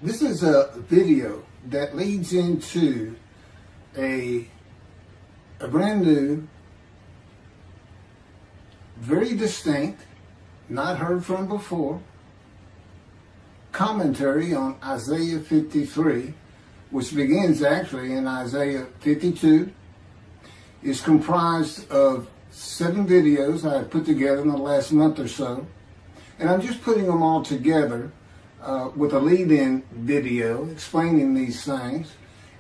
This is a video that leads into a brand new, very distinct, not heard from before, commentary on Isaiah 53, which begins actually in Isaiah 52. Is comprised of 7 videos I put together in the last month or so. And I'm just putting them all together with a lead-in video explaining these things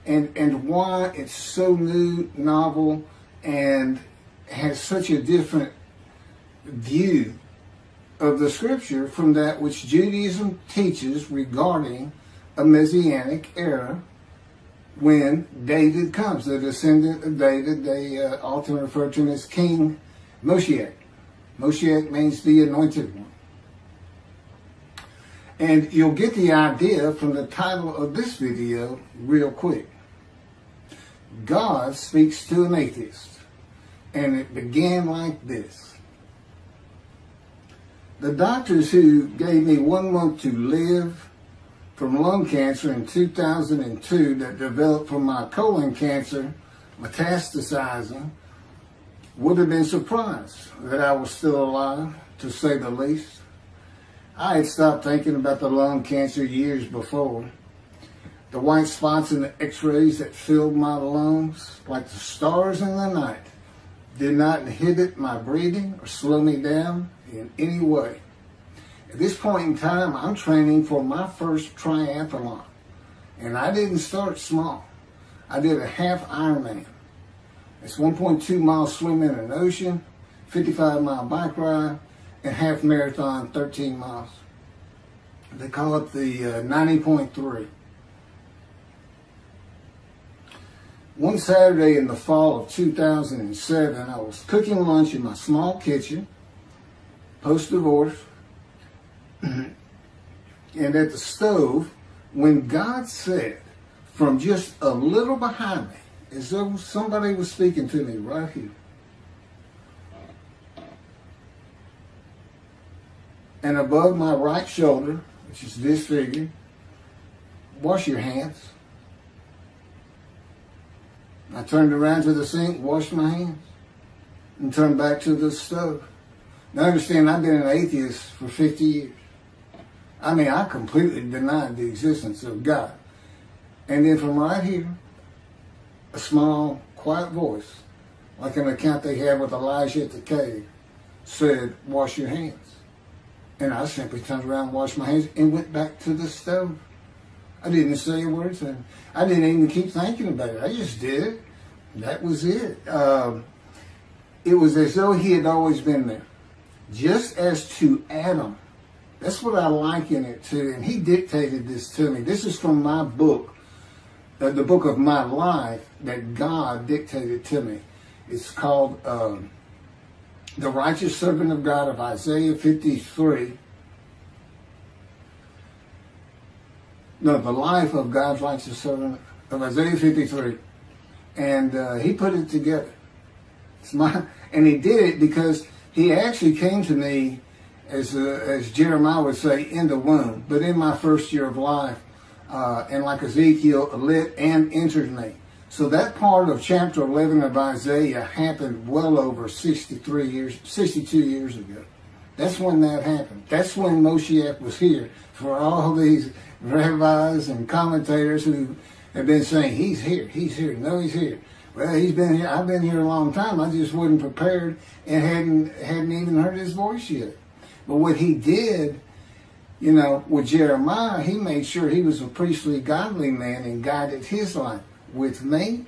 and why it's so new, novel, and has such a different view of the scripture from that which Judaism teaches regarding a Messianic era when David comes, the descendant of David. They often refer to him as King Moshiach. Moshiach means the anointed one. And you'll get the idea from the title of this video real quick. God speaks to an atheist. And it began like this. The doctors who gave me 1 month to live from lung cancer in 2002 that developed from my colon cancer, metastasizing, would have been surprised that I was still alive, to say the least. I had stopped thinking about the lung cancer years before. The white spots in the x-rays that filled my lungs, like the stars in the night, did not inhibit my breathing or slow me down in any way. At this point in time, I'm training for my first triathlon. And I didn't start small. I did a half Ironman. It's 1.2 miles swim in an ocean, 55-mile bike ride, and half marathon, 13 miles. They call it the 90.3. One Saturday in the fall of 2007, I was cooking lunch in my small kitchen, post-divorce, and at the stove, when God said, from just a little behind me, as though somebody was speaking to me right here, and above my right shoulder, which is disfigured, wash your hands. I turned around to the sink, washed my hands, and turned back to the stove. Now understand, I've been an atheist for 50 years. I mean, I completely denied the existence of God. And then from right here, a small, quiet voice, like an account they had with Elijah at the cave, said, wash your hands. And I simply turned around, washed my hands, and went back to the stove. I didn't say a word to him. I didn't even keep thinking about it. I just did it. That was it. It was as though he had always been there. Just as to Adam. That's what I liken it to. And he dictated this to me. This is from my book, the book of my life that God dictated to me. It's called The Righteous Servant of God of Isaiah 53. No, the life of God's righteous servant of Isaiah 53. And he put it together. And he did it because he actually came to me, as Jeremiah would say, in the womb. But in my first year of life, and like Ezekiel, lit and entered me. So that part of chapter 11 of Isaiah happened well over 62 years ago. That's when that happened. That's when Moshiach was here. For all these rabbis and commentators who have been saying, he's here, no, he's here. Well, he's been here. I've been here a long time. I just wasn't prepared and hadn't even heard his voice yet. But what he did, with Jeremiah, he made sure he was a priestly, godly man and guided his life. With me,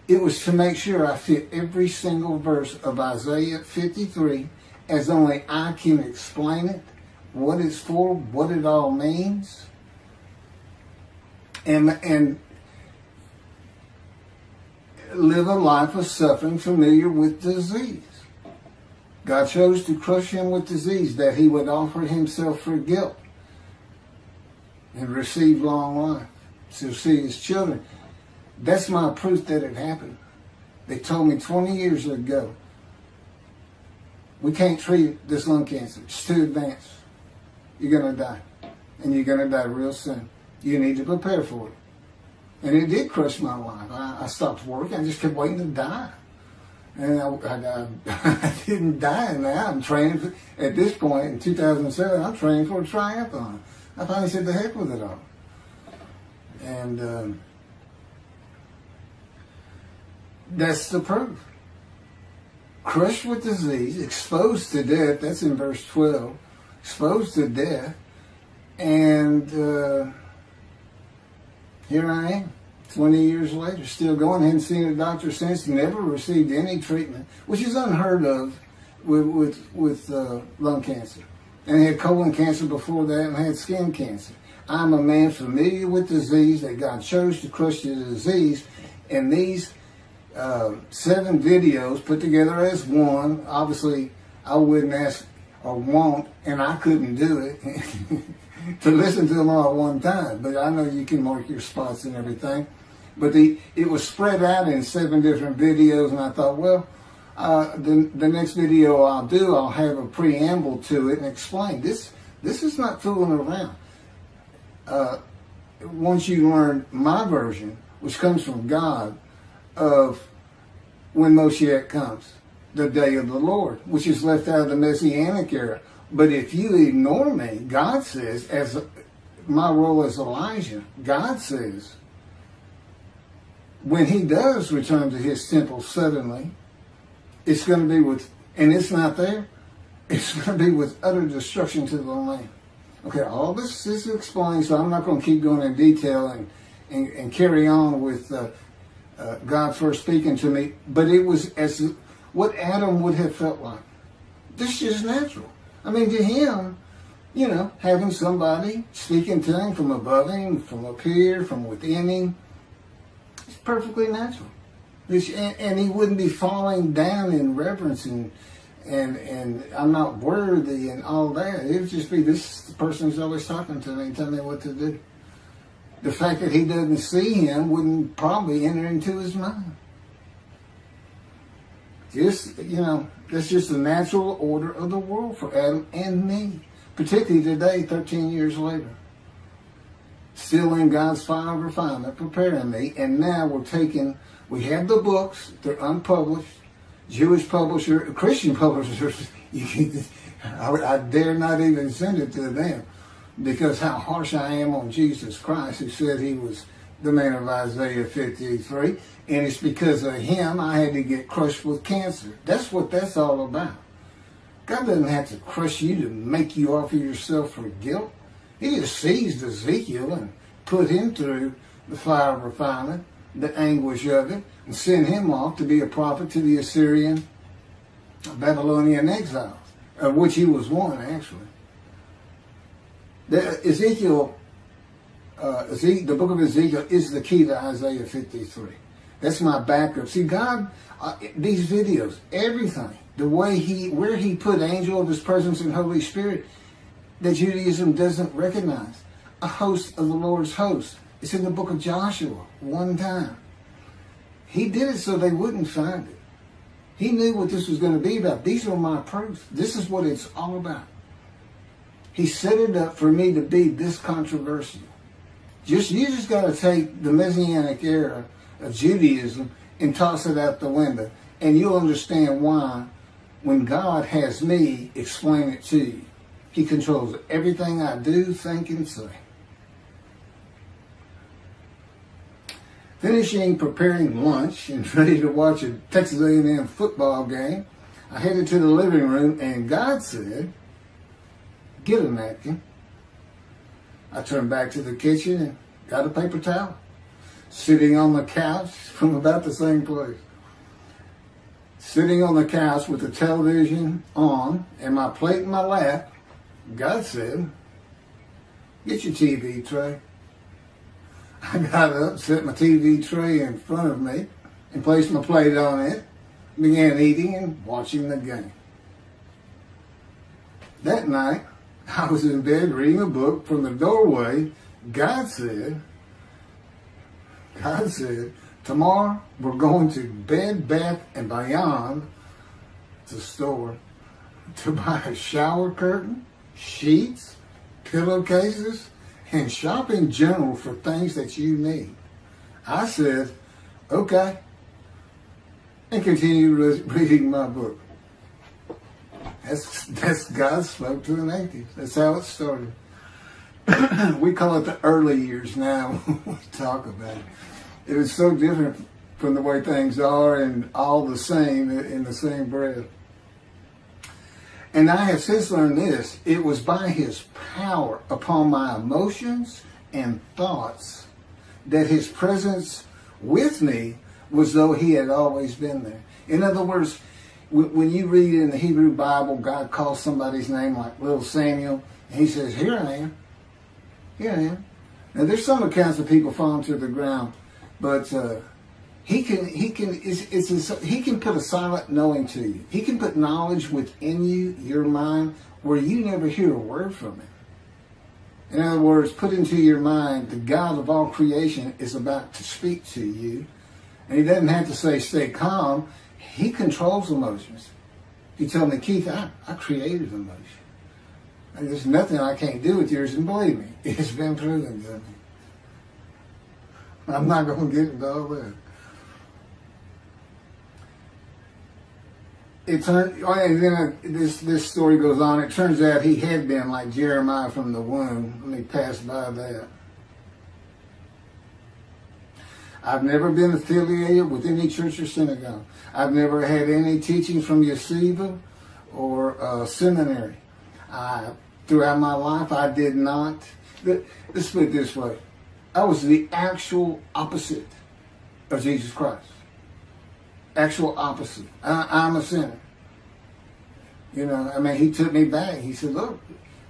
it was to make sure I fit every single verse of Isaiah 53 as only I can explain it, what it's for, what it all means, and live a life of suffering familiar with disease. God chose to crush him with disease that he would offer himself for guilt and receive long life to see his children. That's my proof that it happened. They told me 20 years ago, we can't treat this lung cancer. It's too advanced. You're going to die. and you're going to die real soon. You need to prepare for it. And it did crush my life. I stopped working. I just kept waiting to die. And I didn't die now. I'm training for, at this point in 2007, I'm training for a triathlon. I finally said, the heck with it all. And that's the proof. Crushed with disease, exposed to death, that's in verse 12, exposed to death, and here I am, 20 years later, still going. Hadn't seen a doctor since, never received any treatment, which is unheard of with lung cancer. And I had colon cancer before that, and I had skin cancer. I'm a man familiar with disease, that God chose to crush the disease, and these 7 videos put together as one. Obviously, I wouldn't ask or want, and I couldn't do it, to listen to them all at one time. But I know you can mark your spots and everything. But it was spread out in 7 different videos, and I thought, well, the next video I'll do, I'll have a preamble to it and explain. This is not fooling around. Once you learn my version, which comes from God, of when Moshiach comes, the day of the Lord, which is left out of the Messianic era. But if you ignore me, God says, as my role as Elijah, God says, when he does return to his temple suddenly, it's going to be with, and it's not there, it's going to be with utter destruction to the land. Okay, all this is explained, so I'm not going to keep going in detail and carry on with God first speaking to me, but it was as what Adam would have felt like. This is natural. I mean, to him, you know, having somebody speaking to him from above him, from up here, from within him, it's perfectly natural. And he wouldn't be falling down in reverence and I'm not worthy and all that. It would just be, this person's always talking to me and telling me what to do. The fact that he doesn't see him wouldn't probably enter into his mind. Just, you know, that's just the natural order of the world for Adam and me. Particularly today, 13 years later. Still in God's fire of refinement, preparing me. And now we have the books, they're unpublished. Jewish publisher, Christian publishers, I dare not even send it to them, because how harsh I am on Jesus Christ, who said he was the man of Isaiah 53, and it's because of him I had to get crushed with cancer. That's what that's all about. God doesn't have to crush you to make you offer yourself for guilt. He just seized Ezekiel and put him through the fire of refinement, the anguish of it, and sent him off to be a prophet to the Assyrian, Babylonian exiles, of which he was one, actually. The book of Ezekiel is the key to Isaiah 53. That's my backup. See, God, these videos, everything, the way where he put angel of his presence and Holy Spirit, that Judaism doesn't recognize. A host of the Lord's host. It's in the book of Joshua, one time. He did it so they wouldn't find it. He knew what this was going to be about. These are my proofs. This is what it's all about. He set it up for me to be this controversial. You just got to take the Messianic era of Judaism and toss it out the window. And you'll understand why, when God has me explain it to you. He controls everything I do, think, and say. Finishing preparing lunch and ready to watch a Texas A&M football game, I headed to the living room and God said, "Get a napkin." I turned back to the kitchen and got a paper towel, sitting on the couch from about the same place. Sitting on the couch with the television on and my plate in my lap, God said, "Get your TV tray." I got up, set my TV tray in front of me, and placed my plate on it, began eating and watching the game. That night, I was in bed reading a book. From the doorway, God said, "Tomorrow we're going to Bed Bath & Beyond, the store, to buy a shower curtain, sheets, pillowcases, and shop in general for things that you need. I said, okay, and continued reading my book. That's God spoke to an atheist. That's how it started. We call it the early years now when we talk about it. It was so different from the way things are and all the same in the same breath. And I have since learned this. It was by his power upon my emotions and thoughts that his presence with me was though he had always been there. In other words, when you read in the Hebrew Bible, God calls somebody's name like little Samuel, and he says, here I am. Here I am. Now there's some accounts of people falling to the ground, but he can put a silent knowing to you. He can put knowledge within you, your mind, where you never hear a word from him. In other words, put into your mind, the God of all creation is about to speak to you. And he doesn't have to say, stay calm. He controls emotions. He told me, Keith, I created emotion. And there's nothing I can't do with yours, and believe me, it's been proven to me. I'm not going to get into all that. And then this story goes on. It turns out he had been like Jeremiah from the womb. Let me pass by that. I've never been affiliated with any church or synagogue. I've never had any teachings from yeshiva or seminary. Throughout my life, I did not. Let's put it this way. I was the actual opposite of Jesus Christ. Actual opposite. I'm a sinner. You know, I mean, he took me back. He said, look,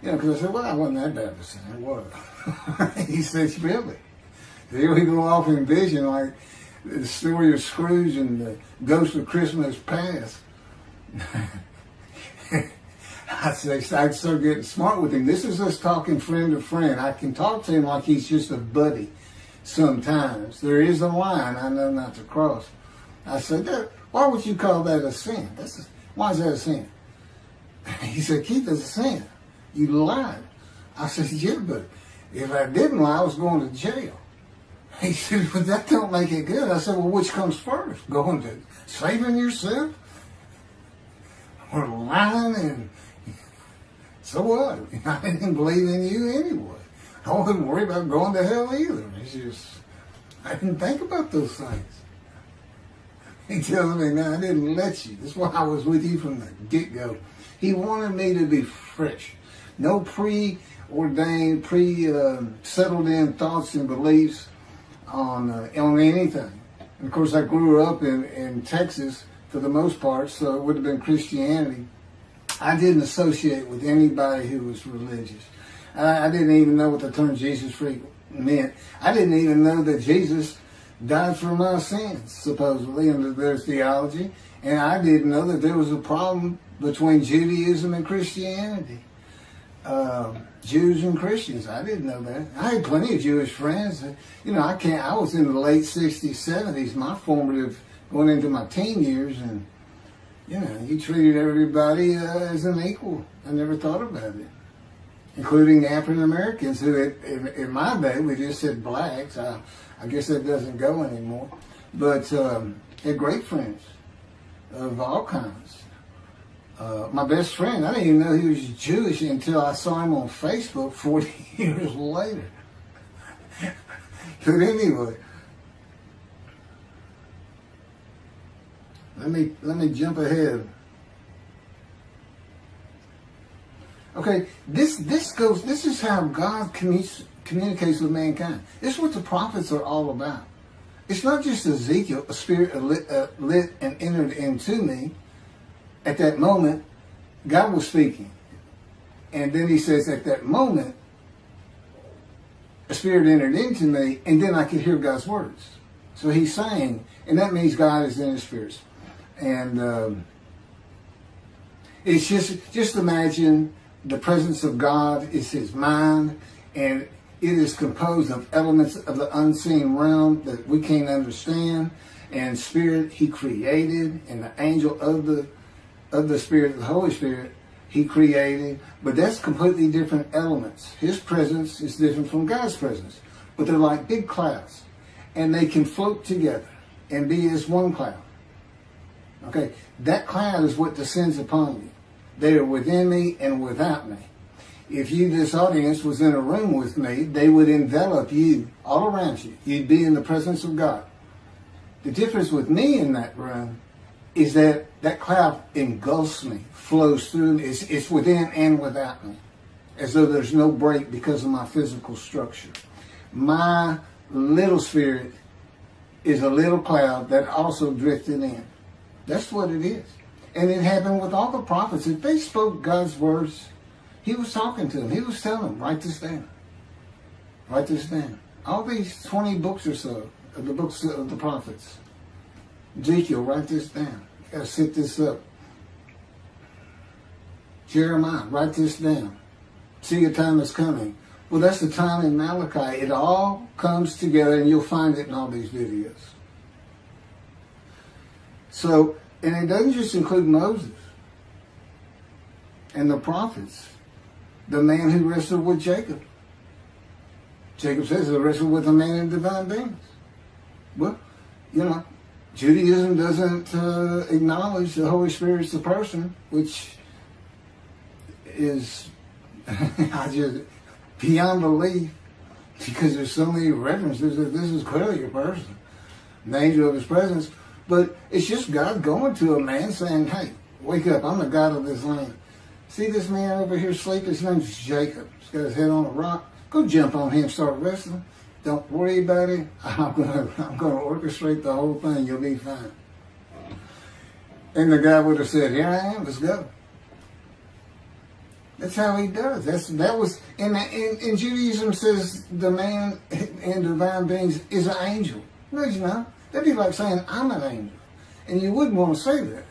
you know, because I said, well, I wasn't that bad of a sinner, was I? He said, really? Here we go off in vision like the story of Scrooge and the Ghost of Christmas Past. I start getting smart with him. This is us talking friend to friend. I can talk to him like he's just a buddy sometimes. There is a line I know not to cross. I said, why would you call that a sin? Why is that a sin? He said, Keith, it's a sin. You lied. I said, yeah, but if I didn't lie, I was going to jail. He said, but that don't make it good. I said, well, which comes first? Going to saving yourself? Or lying? And so what? I didn't believe in you anyway. I wasn't worried about going to hell either. It's just, I didn't think about those things. He tells me, no, I didn't let you. That's why I was with you from the get-go. He wanted me to be fresh. No preordained, settled in thoughts and beliefs on anything. And of course, I grew up in Texas for the most part, so it would have been Christianity. I didn't associate with anybody who was religious. I didn't even know what the term Jesus freak meant. I didn't even know that Jesus died for my sins, supposedly, under their theology. And I didn't know that there was a problem between Judaism and Christianity. Jews and Christians. I didn't know that. I had plenty of Jewish friends. You know, I was in the late 60s, 70s, my formative, going into my teen years, and, you know, you treated everybody as an equal. I never thought about it. Including African Americans, who in my day, we just said blacks. I guess that doesn't go anymore. But had great friends of all kinds. My best friend, I didn't even know he was Jewish until I saw him on Facebook 40 years later. But anyway, let me jump ahead. Okay, this is how God communicates with mankind. This is what the prophets are all about. It's not just Ezekiel, a spirit lit and entered into me. At that moment, God was speaking. And then he says, at that moment, a spirit entered into me, and then I could hear God's words. So he's saying, and that means God is in his spirits. And it's just imagine the presence of God is his mind, and it is composed of elements of the unseen realm that we can't understand. And spirit he created, and the angel of the Spirit, the Holy Spirit, He created, but that's completely different elements. His presence is different from God's presence, but they're like big clouds, and they can float together and be as one cloud. Okay, that cloud is what descends upon you. They are within me and without me. If you, this audience, was in a room with me, they would envelop you all around you. You'd be in the presence of God. The difference with me in that room is that that cloud engulfs me, flows through me. It's within and without me, as though there's no break because of my physical structure. My little spirit is a little cloud that also drifted in. That's what it is. And it happened with all the prophets. If they spoke God's words, he was talking to them. He was telling them, write this down. Write this down. All these 20 books or so, of the books of the prophets. Ezekiel, write this down. You got to set this up. Jeremiah, write this down. See, a time is coming. Well, that's the time in Malachi. It all comes together, and you'll find it in all these videos. So, and it doesn't just include Moses and the prophets. The man who wrestled with Jacob. Jacob says he wrestled with a man in divine beings. Well, you know, Judaism doesn't acknowledge the Holy Spirit's the person, which is I just beyond belief, because there's so many references that this is clearly a person, the angel of his presence. But it's just God going to a man saying, hey, wake up, I'm the God of this land. See this man over here sleeping? His name's Jacob. He's got his head on a rock. Go jump on him and start wrestling. Don't worry about it. I'm gonna orchestrate the whole thing. You'll be fine. And the guy would have said, here I am, let's go. That's how he does. That was in Judaism says the man in divine beings is an angel. No, you know. That'd be like saying I'm an angel. And you wouldn't want to say that.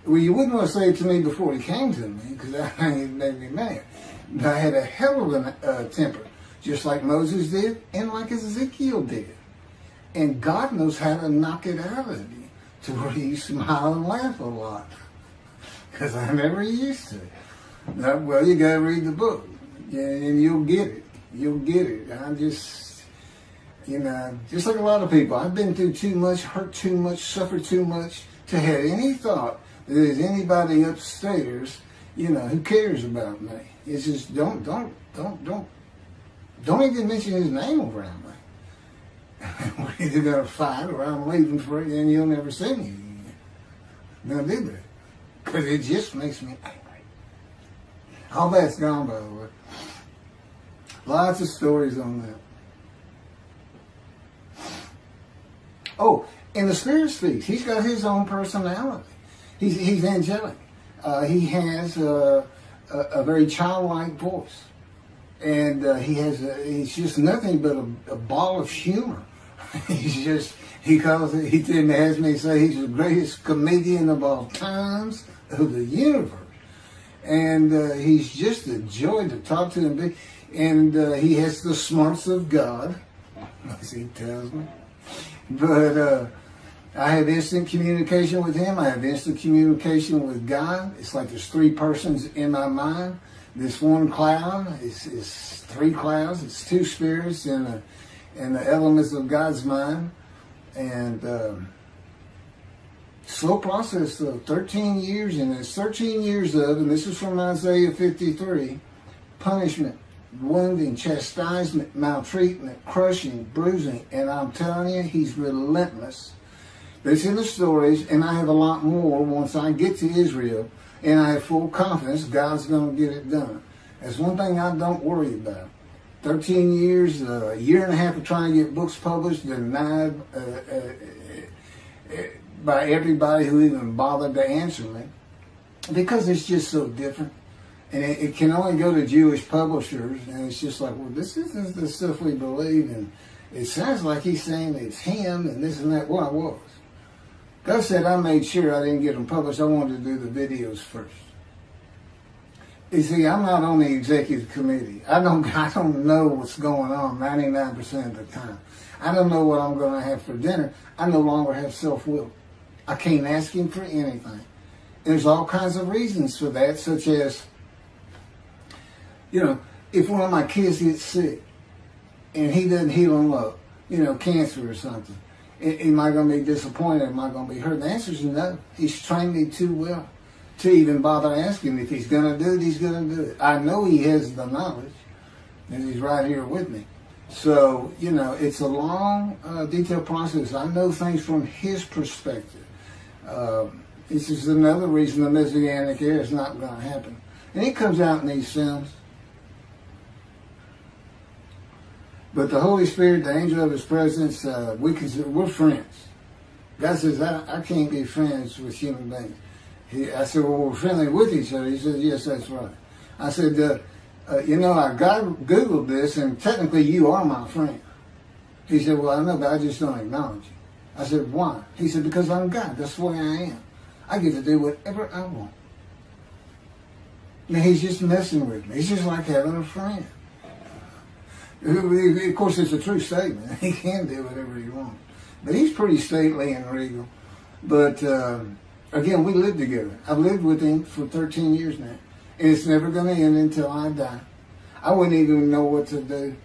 Well, you wouldn't want to say it to me before he came to me, because that made me mad. But I had a hell of a temper, just like Moses did and like Ezekiel did. And God knows how to knock it out of you to where you smile and laugh a lot. Because I never used to. Now, well, you got to read the book, and you'll get it. You'll get it. I just, you know, just like a lot of people, I've been through too much, hurt too much, suffered too much to have any thought that there's anybody upstairs, you know, who cares about me. It's just don't even mention his name around me. We're either gonna fight or I'm leaving for it, and you'll never see me again. Don't do that, because it just makes me angry. All that's gone, by the way. Lots of stories on that. Oh, and the Spirit speaks. He's got his own personality. He's angelic. He has a very childlike voice, and he's just nothing but a ball of humor. He has me say he's the greatest comedian of all times of the universe, and he's just a joy to talk to him. And he has the smarts of God, as he tells me. But I have instant communication with him. I have instant communication with God. It's like there's three persons in my mind. This one cloud is three clouds. It's two spirits in the elements of God's mind. And slow process of 13 years, and it's 13 years of, and this is from Isaiah 53, punishment, wounding, chastisement, maltreatment, crushing, bruising. And I'm telling you, he's relentless. It's in the stories, and I have a lot more once I get to Israel, and I have full confidence God's going to get it done. That's one thing I don't worry about. 13 years, a year and a half of trying to get books published, denied by everybody who even bothered to answer me, because it's just so different. And it can only go to Jewish publishers, and it's just like, well, this isn't the stuff we believe, and it sounds like he's saying it's him, and this and that. Well, I was. God said I made sure I didn't get them published. I wanted to do the videos first. You see, I'm not on the executive committee. I don't know what's going on 99% of the time. I don't know what I'm going to have for dinner. I no longer have self-will. I can't ask him for anything. There's all kinds of reasons for that, such as You know, if one of my kids gets sick and he doesn't heal them up, you know, cancer or something, am I going to be disappointed? Am I going to be hurt? The answer is no. He's trained me too well to even bother asking. If he's going to do it, he's going to do it. I know he has the knowledge, and he's right here with me. So, you know, it's a long, detailed process. I know things from his perspective. This is another reason the Messianic era is not going to happen. And it comes out in these films. But the Holy Spirit, the angel of his presence, we're friends. God says, I can't be friends with human beings. I said, well, we're friendly with each other. He said, yes, that's right. I said, you know, I Googled this, and technically you are my friend. He said, well, I know, but I just don't acknowledge you. I said, why? He said, because I'm God. That's the way I am. I get to do whatever I want. Now, he's just messing with me. He's just like having a friend. Of course, it's a true statement. He can do whatever he wants. But he's pretty stately and regal. But, again, we live together. I've lived with him for 13 years now. And it's never going to end until I die. I wouldn't even know what to do.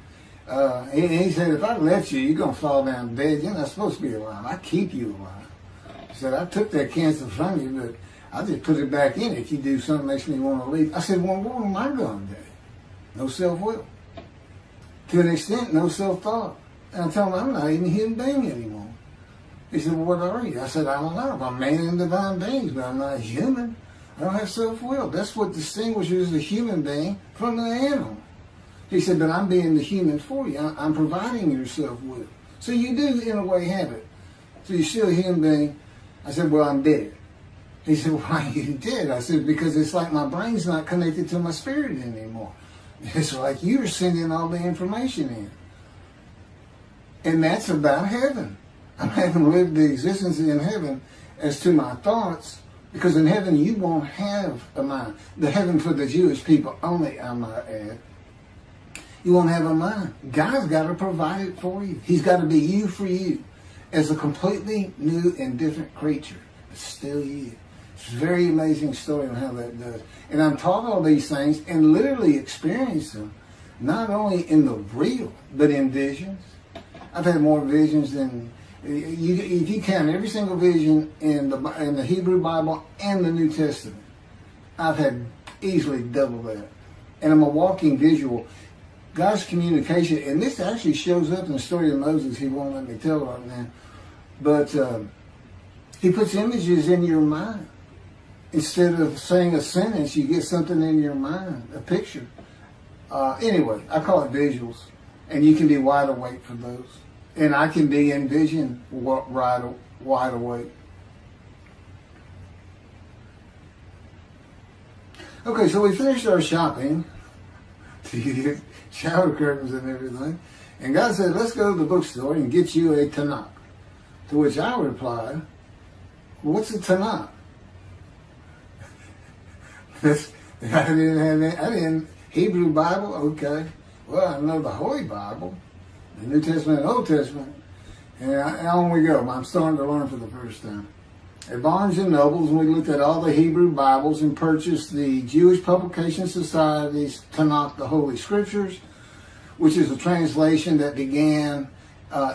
He said, if I let you, you're going to fall down dead. You're not supposed to be alive. I keep you alive. He said, I took that cancer from you, but I just put it back in if you do something that makes me want to leave. I said, well, what am I going to do? No self-will. To an extent, no self-thought. And I told him, I'm not even a human being anymore. He said, well, what are you? I said, I don't know. I'm man and divine beings, but I'm not human. I don't have self-will. That's what distinguishes the human being from the animal. He said, but I'm being the human for you. I'm providing your self-will. So you do, in a way, have it. So you're still a human being. I said, well, I'm dead. He said, why are you dead? I said, because it's like my brain's not connected to my spirit anymore. It's like you're sending all the information in. And that's about heaven. I haven't lived the existence in heaven as to my thoughts, because in heaven you won't have a mind. The heaven for the Jewish people only, I might add. You won't have a mind. God's got to provide it for you. He's got to be you for you as a completely new and different creature, but still you. It's a very amazing story on how that does. And I'm taught all these things and literally experienced them, not only in the real, but in visions. I've had more visions than, if you count every single vision in the Hebrew Bible and the New Testament, I've had easily double that. And I'm a walking visual. God's communication, and this actually shows up in the story of Moses. He won't let me tell right now. But he puts images in your mind. Instead of saying a sentence, you get something in your mind, a picture. Anyway, I call it visuals. And you can be wide awake for those. And I can be in vision wide awake. Okay, so we finished our shopping to get shower curtains and everything. And God said, let's go to the bookstore and get you a Tanakh. To which I replied, what's a Tanakh? I didn't Hebrew Bible, okay. Well, I know the Holy Bible, the New Testament and Old Testament. And on we go. I'm starting to learn for the first time. At Barnes & Noble's, we looked at all the Hebrew Bibles and purchased the Jewish Publication Society's Tanakh, the Holy Scriptures, which is a translation that began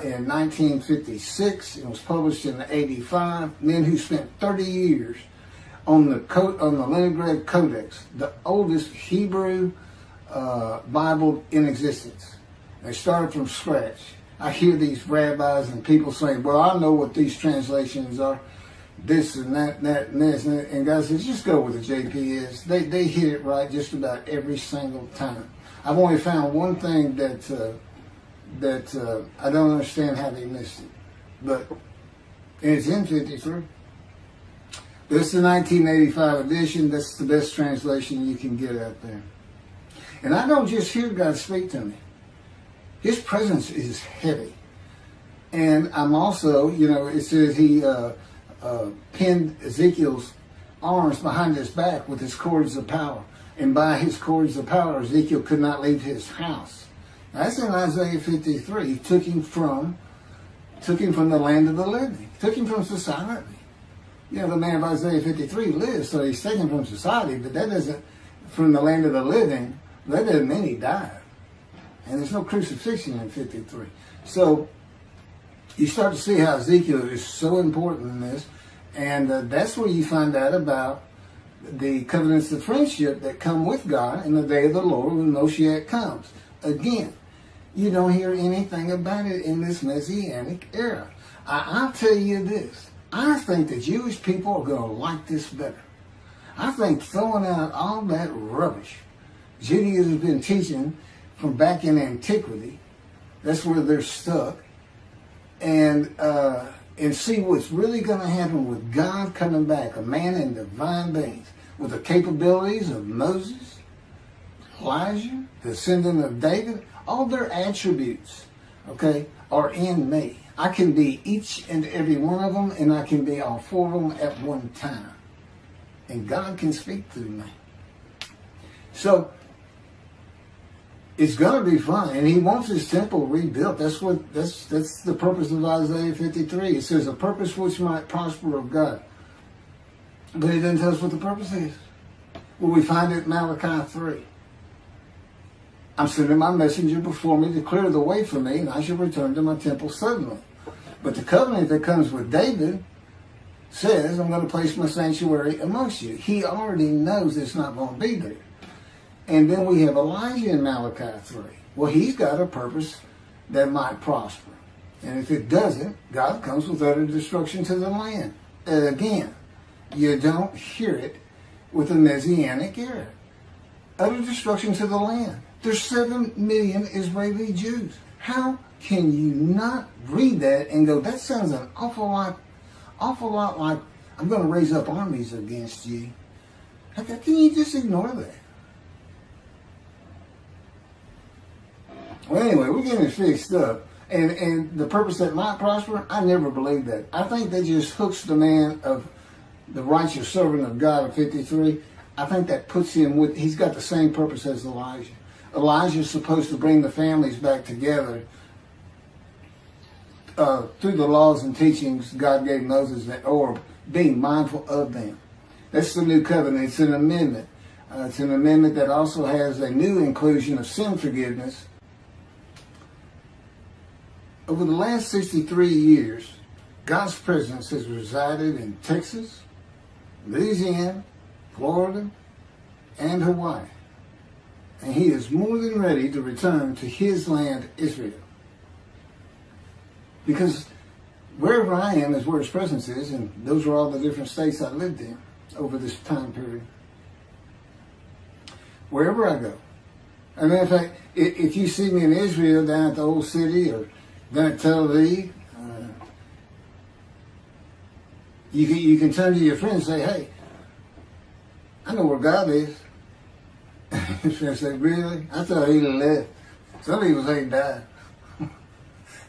in 1956. It was published in 85. Men who spent 30 years on the Leningrad Codex, the oldest Hebrew Bible in existence. They started from scratch. I hear these rabbis and people saying, well, I know what these translations are, this and that and this. And God says, just go with the JPS. They hit it right just about every single time. I've only found one thing that I don't understand how they missed it. But it's in 53. This is the 1985 edition. That's the best translation you can get out there. And I don't just hear God speak to me. His presence is heavy. And I'm also, it says he pinned Ezekiel's arms behind his back with his cords of power. And by his cords of power, Ezekiel could not leave his house. Now, that's in Isaiah 53. He took him from the land of the living. Took him from society. The man of Isaiah 53 lives, so he's taken from society, but that doesn't, from the land of the living, That doesn't mean he died. And there's no crucifixion in 53. So you start to see how Ezekiel is so important in this. And that's where you find out about the covenants of friendship that come with God in the day of the Lord when Moshiach comes. Again, you don't hear anything about it in this Messianic era. I'll tell you this. I think the Jewish people are going to like this better. I think throwing out all that rubbish Judaism has been teaching from back in antiquity, that's where they're stuck, and see what's really going to happen with God coming back, a man in divine beings, with the capabilities of Moses, Elijah, the descendant of David. All their attributes, okay, are in me. I can be each and every one of them, and I can be all four of them at one time. And God can speak through me. So it's going to be fun, and He wants His temple rebuilt. That's the purpose of Isaiah 53. It says a purpose which might prosper of God, but He doesn't tell us what the purpose is. Well, we find it in Malachi 3. I'm sending my messenger before me to clear the way for me, and I shall return to my temple suddenly. But the covenant that comes with David says, I'm going to place my sanctuary amongst you. He already knows it's not going to be there. And then we have Elijah in Malachi 3. Well, he's got a purpose that might prosper. And if it doesn't, God comes with utter destruction to the land. And again, you don't hear it with the Messianic era. Utter destruction to the land. There's 7 million Israeli Jews. How can you not read that and go, that sounds an awful lot like, I'm going to raise up armies against you? How can you just ignore that? Well, anyway, we're getting it fixed up. And the purpose that might prosper, I never believed that. I think that just hooks the man of the righteous servant of God of 53. I think that puts him with, he's got the same purpose as Elijah. Elijah's supposed to bring the families back together through the laws and teachings God gave Moses, or being mindful of them. That's the new covenant. It's an amendment. It's an amendment that also has a new inclusion of sin forgiveness. Over the last 63 years, God's presence has resided in Texas, Louisiana, Florida, and Hawaii. And He is more than ready to return to His land, Israel. Because wherever I am is where His presence is, and those are all the different states I lived in over this time period. Wherever I go. As a matter of fact, if you see me in Israel down at the Old City or down at Tel Aviv, you can turn to your friend and say, hey, I know where God is. I said, really? I thought He left. Some people say He died.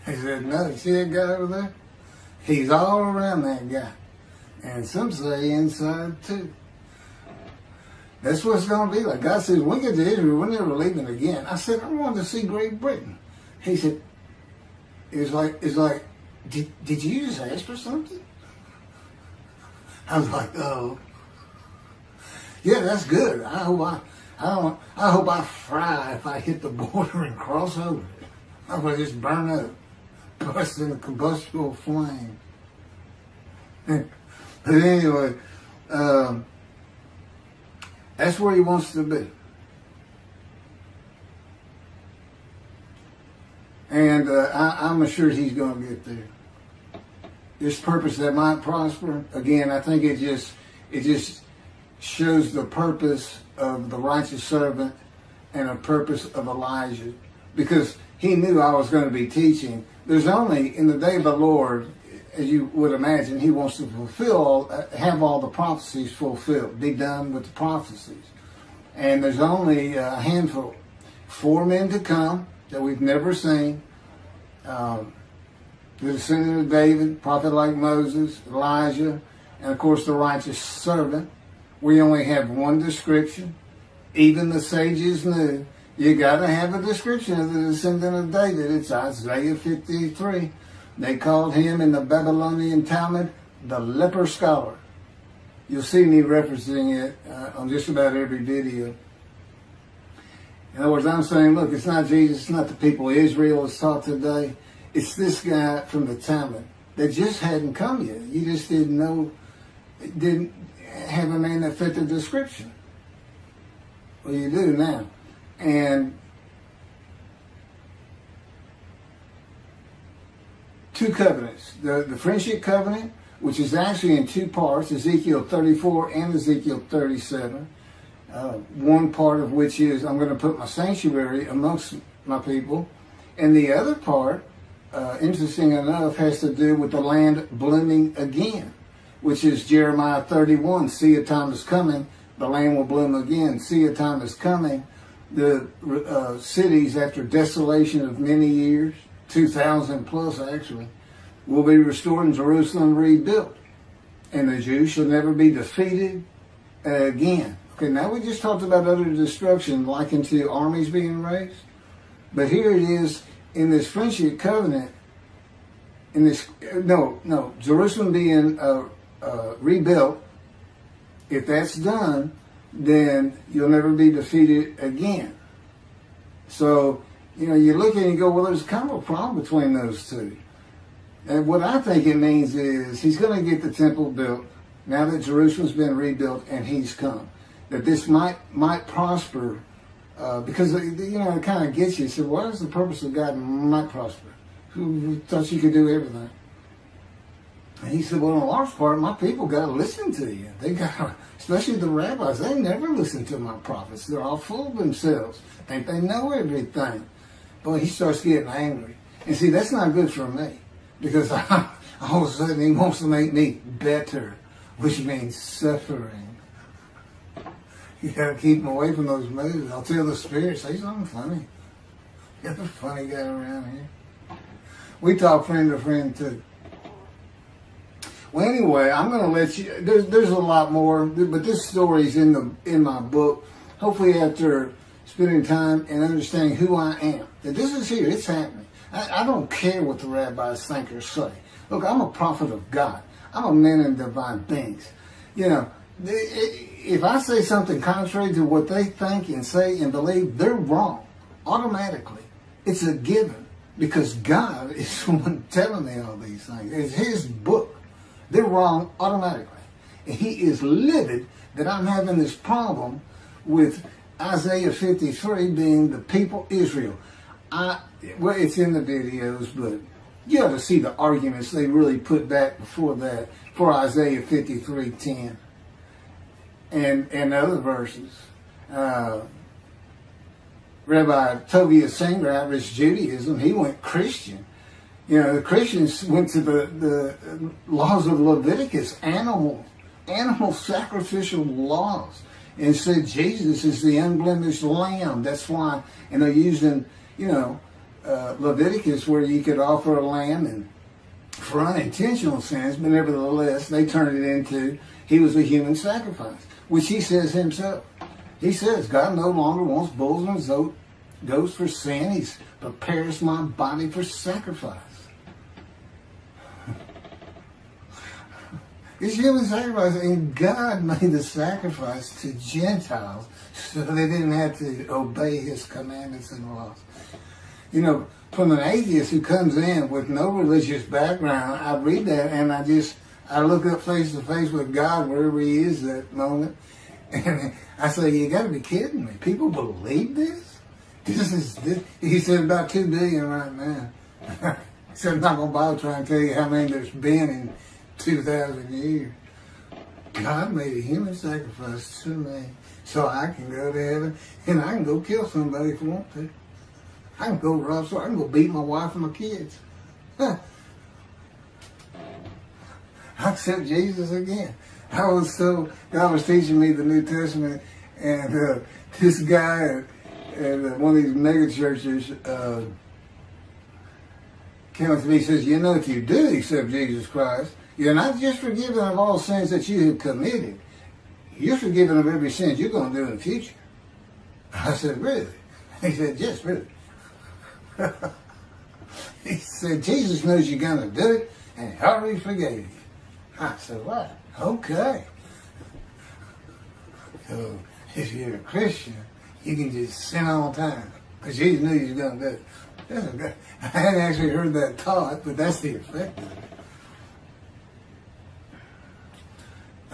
He said, no, you see that guy over there? He's all around that guy. And some say inside too. That's what it's going to be like. God says, when we get to Israel, we're never leaving again. I said, I wanted to see Great Britain. He said, it's like, did you just ask for something? I was like, oh. Yeah, that's good. I hope I fry if I hit the border and cross over. I will just burn up, bust in a combustible flame. But anyway, that's where He wants to be. And I'm assured He's going to get there. This purpose that might prosper, again, I think it just shows the purpose of the righteous servant and a purpose of Elijah. Because he knew I was going to be teaching. There's only, in the day of the Lord, as you would imagine, He wants to have all the prophecies fulfilled, be done with the prophecies. And there's only a handful, 4 men to come that we've never seen. The descendant of David, prophet like Moses, Elijah, and of course the righteous servant. We only have one description. Even the sages knew you got to have a description of the descendant of David. It's Isaiah 53. They called him in the Babylonian Talmud the leper scholar. You'll see me referencing it on just about every video. In other words, I'm saying, look, it's not Jesus, it's not the people of Israel that's taught today. It's this guy from the Talmud that just hadn't come yet. You just didn't know, didn't have a man that fit the description. Well, you do now. And two covenants. The friendship covenant, which is actually in two parts, Ezekiel 34 and Ezekiel 37. One part of which is, I'm going to put my sanctuary amongst my people. And the other part, interesting enough, has to do with the land blooming again, which is Jeremiah 31. See, a time is coming, the land will bloom again. See, a time is coming, the cities, after desolation of many years, 2,000 plus actually, will be restored and Jerusalem rebuilt. And the Jews shall never be defeated again. Okay, now we just talked about utter destruction likened to armies being raised. But here it is in this friendship covenant, in this, Jerusalem being rebuilt. If that's done, then you'll never be defeated again. So, you look and you go, well, there's kind of a problem between those two. And what I think it means is he's going to get the temple built now that Jerusalem's been rebuilt and he's come. That this might prosper because, it kind of gets you. So what is the purpose of God might prosper? Who thought you could do everything? And he said, well, in a large part, my people got to listen to you. They got, especially the rabbis, they never listen to my prophets. They're all full of themselves. Think they know everything. Boy, he starts getting angry. And see, that's not good for me. Because all of a sudden he wants to make me better, which means suffering. You got to keep him away from those moves. I'll tell the Spirit, say something funny. You're the funny guy around here. We talk friend to friend too. Well, anyway, I'm going to let you. There's a lot more, but this story's in my book. Hopefully, after spending time and understanding who I am, that this is here, it's happening. I don't care what the rabbis think or say. Look, I'm a prophet of God. I'm a man in divine things. If I say something contrary to what they think and say and believe, they're wrong automatically. It's a given because God is the one telling me all these things. It's His book. They're wrong automatically. And He is livid that I'm having this problem with Isaiah 53 being the people Israel. Well, it's in the videos, but you ought to see the arguments they really put back before that for Isaiah 53:10 and other verses. Rabbi Tovia Singravich, Judaism, he went Christian. The Christians went to the laws of Leviticus, animal sacrificial laws, and said Jesus is the unblemished lamb. That's why, and they're using, Leviticus where you could offer a lamb and for unintentional sins, but nevertheless, they turned it into he was a human sacrifice, which he says himself. He says God no longer wants bulls and goats for sin. He prepares my body for sacrifice. It's human sacrifice, and God made the sacrifice to Gentiles so they didn't have to obey His commandments and laws. From an atheist who comes in with no religious background, I read that and I look up face to face with God wherever He is at that moment, and I say, you got to be kidding me. People believe this? This. He said about 2 billion right now. He said, I'm not going to bother trying to tell you how many there's been in 2,000 years. God made a human sacrifice to me so I can go to heaven and I can go kill somebody if I want to. I can go rob, so I can go beat my wife and my kids. I accept Jesus again. God was teaching me the New Testament, and this guy at one of these mega churches came up to me and says, if you do accept Jesus Christ, you're not just forgiven of all sins that you have committed. You're forgiven of every sin you're going to do in the future. I said, really? He said, yes, really. He said, Jesus knows you're going to do it, and He already forgave you. I said, what? Okay. So, if you're a Christian, you can just sin all the time. Because Jesus knew he was going to do it. That's a good, I hadn't actually heard that taught, but that's the effect of it.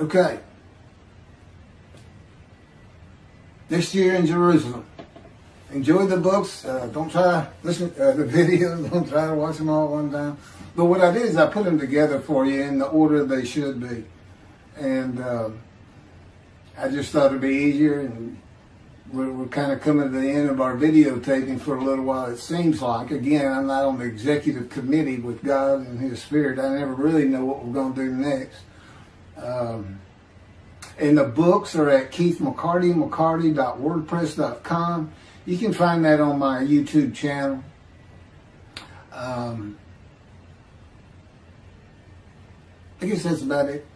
Okay. Next year in Jerusalem. Enjoy the books. Don't try to listen to the videos. Don't try to watch them all at one time. But what I did is I put them together for you in the order they should be. And I just thought it'd be easier. And we're kind of coming to the end of our videotaping for a little while, it seems like. Again, I'm not on the executive committee with God and His Spirit. I never really know what we're going to do next. And the books are at keithmccarty.wordpress.com. You can find that on my YouTube channel. I guess that's about it.